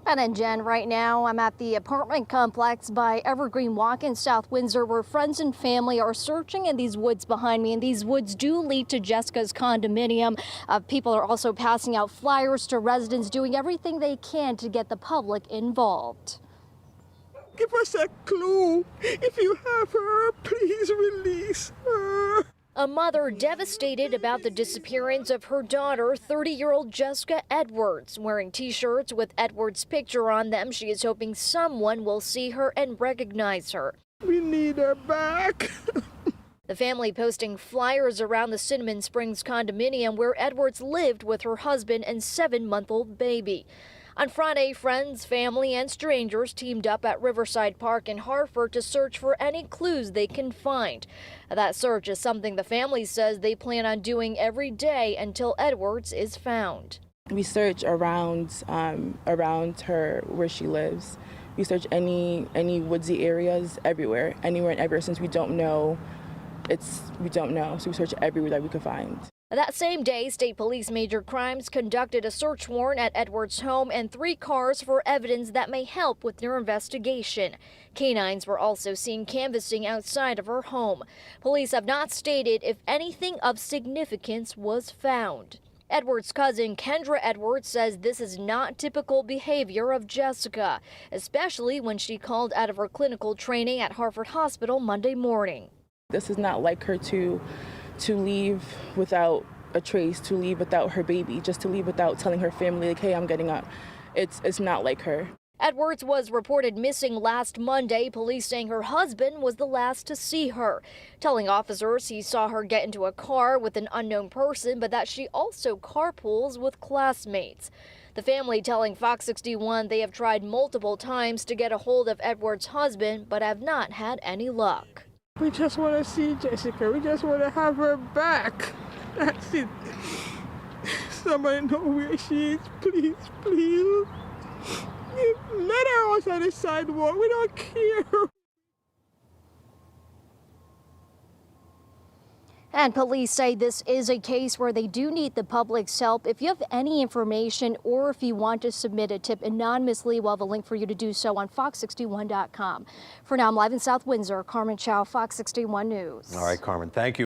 And Jen, right now I'm at the apartment complex by Evergreen Walk in South Windsor, where friends and family are searching in these woods behind me. And these woods do lead to Jessica's condominium. People are also passing out flyers to residents, doing everything they can to get the public involved. Give us a clue. If you have her, please release her. A mother devastated about the disappearance of her daughter, 30-year-old Jessica Edwards. Wearing T-shirts with Edwards' picture on them, she is hoping someone will see her and recognize her. We need her back. The family posting flyers around the Cinnamon Springs condominium where Edwards lived with her husband and 7-month-old baby. On Friday, friends, family, and strangers teamed up at Riverside Park in Hartford to search for any clues they can find. That search is something the family says they plan on doing every day until Edwards is found. We search around her where she lives. We search any woodsy areas everywhere, anywhere and everywhere, since we don't know. So we search everywhere that we could find. That same day, State Police Major Crimes conducted a search warrant at Edwards' home and 3 cars for evidence that may help with their investigation. Canines were also seen canvassing outside of her home. Police have not stated if anything of significance was found. Edwards' cousin Kendra Edwards says this is not typical behavior of Jessica, especially when she called out of her clinical training at Hartford Hospital Monday morning. This is not like her to leave without a trace, to leave without her baby, just to leave without telling her family, like, hey, I'm getting up. It's not like her. Edwards was reported missing last Monday, police saying her husband was the last to see her, telling officers he saw her get into a car with an unknown person, but that she also carpools with classmates. The family telling Fox 61 they have tried multiple times to get a hold of Edwards' husband, but have not had any luck. We just want to see Jessica. We just want to have her back. That's it. Somebody know where she is, please, please. Let her out on the sidewalk. We don't care. And police say this is a case where they do need the public's help. If you have any information or if you want to submit a tip anonymously, we'll have a link for you to do so on fox61.com. For now, I'm live in South Windsor. Carmen Chow, Fox 61 News. All right, Carmen, thank you.